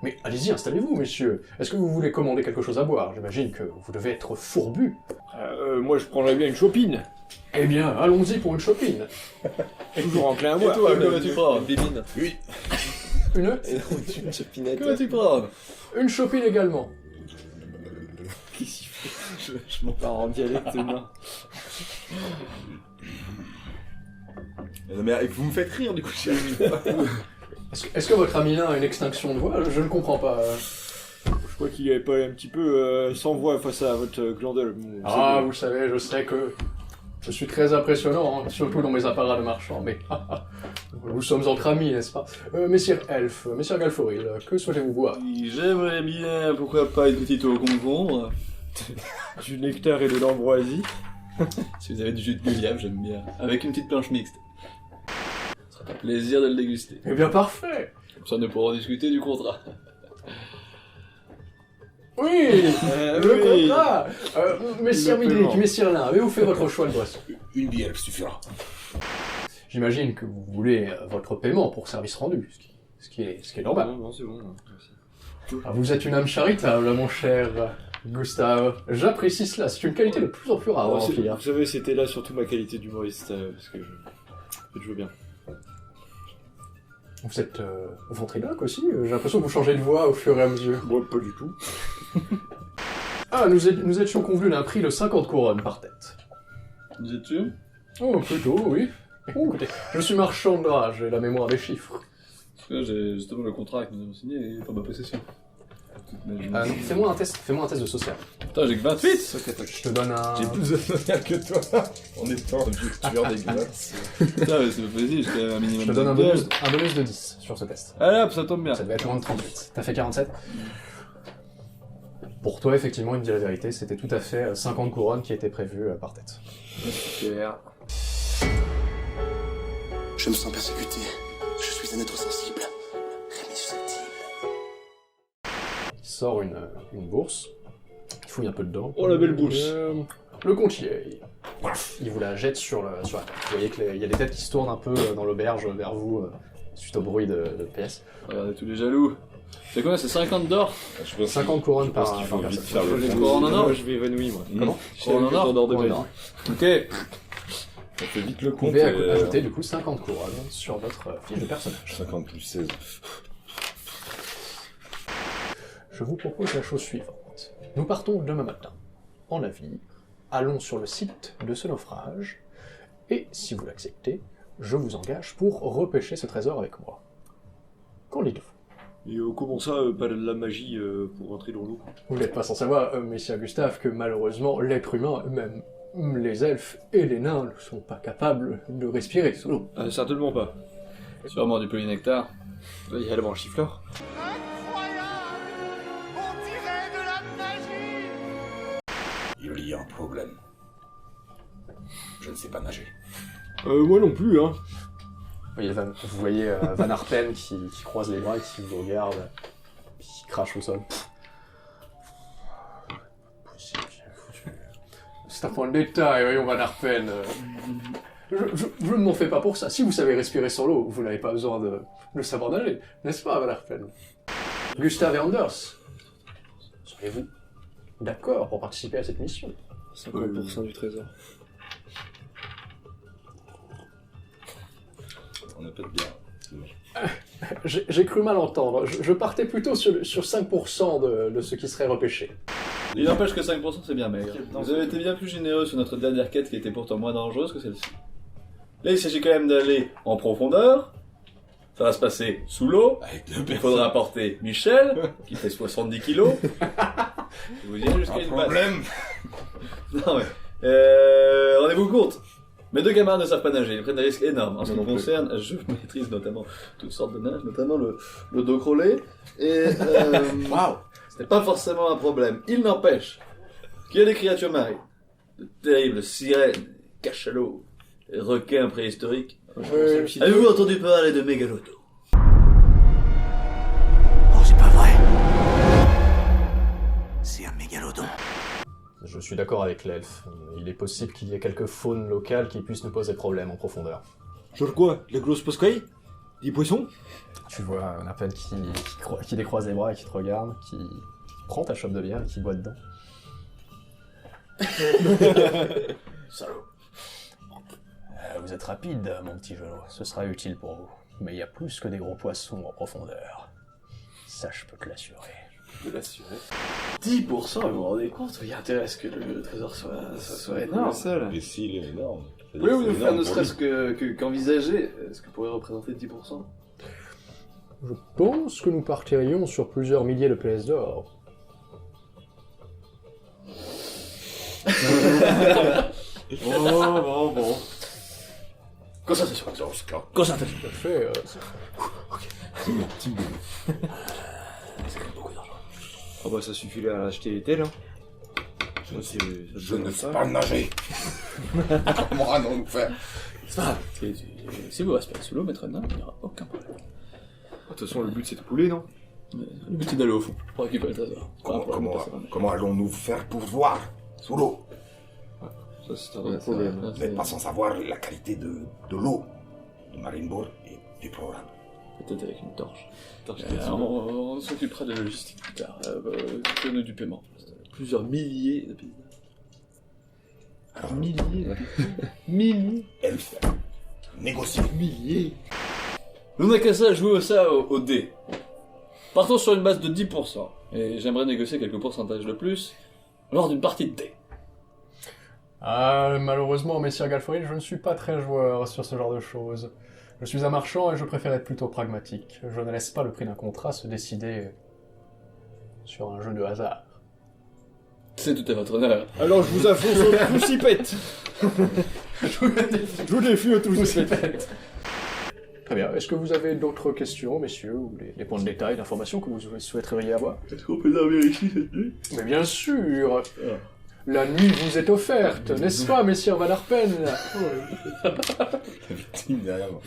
Mais allez-y, installez-vous, messieurs. Est-ce que vous voulez commander quelque chose à boire? J'imagine que vous devez être fourbu. Moi je prendrais bien une chopine. Eh bien, allons-y pour une chopine. Toujours enclin à Et boire. toi, que vas-tu prendre? Bimine. Oui. Une Une chopinette. Que vas-tu prendre? Une chopine également. Je m'en pars en dialecte humain. Non mais vous me faites rire du coup, je sais pas. Est-ce que votre ami là a une extinction de voix? Je ne comprends pas. Je crois qu'il avait pas un petit peu sans voix face à votre glandole. Bon, Ah, vous savez, je sais que je suis très impressionnant, hein, surtout dans mes apparats de marchand, mais nous sommes entre amis, n'est-ce pas? Messire Elf, Messire Galforil, que souhaitez-vous boire? J'aimerais bien, pourquoi pas, une petite eau au concombre. du nectar et de l'ambroisie. Si vous avez du jus de goyave, j'aime bien. Avec une petite planche mixte. Ce sera un plaisir de le déguster. Eh bien, parfait! Comme ça, nous pourrons discuter du contrat. Oui! Le oui. contrat! Messire Le Midrick, paiement. Messire Lin, avez-vous fait votre choix de boisson? Une bière suffira. J'imagine que vous voulez votre paiement pour service rendu, ce qui est normal. Non, c'est bon. Merci. Ah, vous êtes une âme charitable, mon cher Gustave. J'apprécie cela, c'est une qualité de plus en plus rare en Empire. Vous savez, c'était là surtout ma qualité d'humoriste, parce que je veux bien. Vous êtes ventriloque aussi? J'ai l'impression que vous changez de voix au fur et à mesure. Moi, pas du tout. Ah, nous étions convenus d'un prix de 50 couronnes par tête. Vous êtes sûr? Oh, plutôt, oui. Écoutez, je suis marchand de drap, j'ai la mémoire des chiffres. Parce que j'ai justement le contrat que nous avons signé et il est en ma possession. Fais-moi un test de social. Putain, j'ai que 28! Je te donne un... J'ai plus de social que toi! En étant un vieux tueur dégueulasse. Putain, mais c'est pas possible, j'ai quand même un minimum Je te donne un de bonus de 10 sur ce test. Allez hop, ça tombe bien. Ça devait être moins de 38. T'as fait 47? Pour toi, effectivement, il me dit la vérité, c'était tout à fait 50 couronnes qui étaient prévues par tête. Super. Je me sens persécuté. Je suis un être sensible. Mais susceptible. Il sort une bourse, il fouille un peu dedans. Oh, la belle bourse. Le comptier, il vous la jette sur la table. Vous voyez qu'il y a des têtes qui se tournent un peu dans l'auberge vers vous, suite au bruit de pièces. Regardez tous les jaloux. C'est quoi, c'est 50 d'or? 50 couronnes par qu'il faut par vite personne. faire le Les tour. couronnes en or? Moi, je vais évanouir, moi. Comment Couronne en or? d'or de Couronne ma en or. vie. Ok. On fait vite le Vous compte. pouvez ajouter du coup 50 couronnes sur votre fiche de personnage. 50 plus 16. Je vous propose la chose suivante. Nous partons demain matin, en navire, allons sur le site de ce naufrage, et si vous l'acceptez, je vous engage pour repêcher ce trésor avec moi. Qu'en dites-vous? Et comment ça, pas de la magie pour rentrer dans l'eau? Vous n'êtes pas sans savoir, messieurs Gustave, que malheureusement, l'être humain, même les elfes et les nains, ne sont pas capables de respirer sous l'eau. Certainement pas. Sûrement du polynectar. Il y a le branchifleur. Il y a un problème. Je ne sais pas nager. Moi non plus, hein. Vous voyez Van Arpen qui croise les bras et qui vous regarde, qui crache au sol. C'est un point de détail, voyons Van Arpen. Je ne m'en fais pas pour ça. Si vous savez respirer sur l'eau, vous n'avez pas besoin de savoir nager, n'est-ce pas, Van Arpen? Gustave et Anders, seriez-vous d'accord pour participer à cette mission? 50% du trésor. On n'a pas de bière. J'ai cru mal entendre. Je partais plutôt sur 5% de ce qui serait repêché. Il n'empêche que 5% c'est bien maigre. Vous avez été bien plus généreux sur notre dernière quête qui était pourtant moins dangereuse que celle-ci. Là, il s'agit quand même d'aller en profondeur. Ça va se passer sous l'eau. Avec deux Il personnes. faudra apporter Michel, qui fait 70 kilos. Vous irez jusqu'à Un une base. problème. Non mais, rendez-vous compte. Mes deux camarades ne savent pas nager, ils prennent des risques énormes. En ce qui me concerne, je maîtrise notamment toutes sortes de nages, notamment le dos crawlé. Et Waouh. ce n'est pas forcément un problème. Il n'empêche qu'il y a des créatures marines, de terribles sirènes, cachalots, des requins préhistoriques. Avez-vous entendu parler de mégalodons? Oh, c'est pas vrai. C'est un mégalodon. Je suis d'accord avec l'elfe. Il est possible qu'il y ait quelques faunes locales qui puissent nous poser problème en profondeur. Genre quoi? Les grosses poscailles? 10 poissons? Tu vois un appel qui décroise les bras et qui te regarde, qui prend ta chope de bière et qui boit dedans. Salaud. Vous êtes rapide, mon petit Jolo. Ce sera utile pour vous. Mais il y a plus que des gros poissons en profondeur. Ça, je peux te l'assurer. De l'assurer. 10%, vous vous rendez compte? Il y a intérêt à ce que le trésor soit énorme. Et s'il est énorme. Pouvez-vous nous faire ne serait-ce qu'envisager ce que pourrait représenter 10%? Je pense que nous partirions sur plusieurs milliers de pièces d'or. Bon. Concertation. Dans ce cas, Concertation. Tout à fait. Ah bah ça suffit à acheter les tels, hein. je ne sais pas nager. Comment allons-nous faire? C'est pas grave. Si vous respirez sous l'eau, maître nain, il n'y aura aucun problème. De toute façon, le but c'est de couler, non? Le but est d'aller au fond pour récupérer le trésor. Comment allons-nous faire pour voir sous l'eau? Ça c'est un vrai problème. Vous n'êtes pas sans savoir la qualité de l'eau de Marienburg et du programme. Peut-être avec une torche. On s'occupera de la logistique plus tard. Nous du paiement. Plusieurs milliers de pièces. Alors, Milliers. elfe, négociez. Milliers. Nous n'a qu'à ça, jouer ça au dé. Partons sur une base de 10%. Et j'aimerais négocier quelques pourcentages de plus lors d'une partie de dé. Ah, malheureusement, messire Galforid, je ne suis pas très joueur sur ce genre de choses. Je suis un marchand et je préfère être plutôt pragmatique. Je ne laisse pas le prix d'un contrat se décider sur un jeu de hasard. C'est tout à votre honneur. Alors je vous affronte au crucipète. Je vous défie au crucipète. Très bien. Est-ce que vous avez d'autres questions, messieurs, ou les points de détail, d'informations que vous souhaiteriez avoir? Est-ce qu'on peut dormir ici cette nuit? Mais bien sûr. La nuit vous est offerte, n'est-ce pas, messire Van Arpen? La victime derrière moi.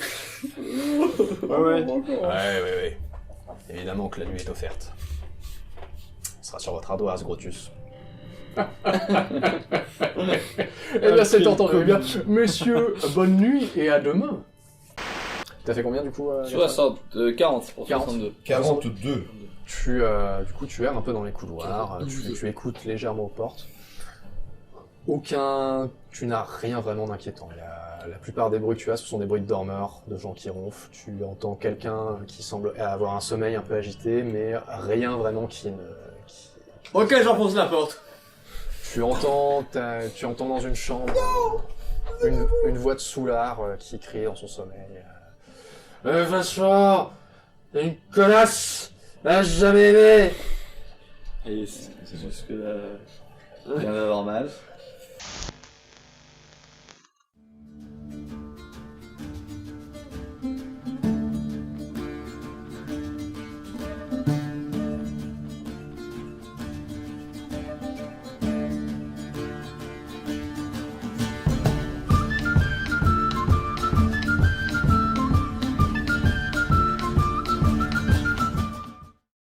Ouais. Évidemment que la nuit est offerte. Ce sera sur votre ardoise, Grotus. Eh bien, c'est entendu. Eh bien, messieurs, bonne nuit et à demain. T'as fait combien, du coup 40 pour 40. 62. 42. Tu erres un peu dans les couloirs, tu écoutes légèrement aux portes. Tu n'as rien vraiment d'inquiétant. La plupart des bruits que tu as, ce sont des bruits de dormeurs, de gens qui ronflent. Tu entends quelqu'un qui semble avoir un sommeil un peu agité, mais rien vraiment qui ne... Ok, j'enfonce la porte. Tu entends dans une chambre une voix de soulard qui crie dans son sommeil. Vincent, t'es une connasse, n'a jamais aimé. Et c'est juste que là, rien d'anormal.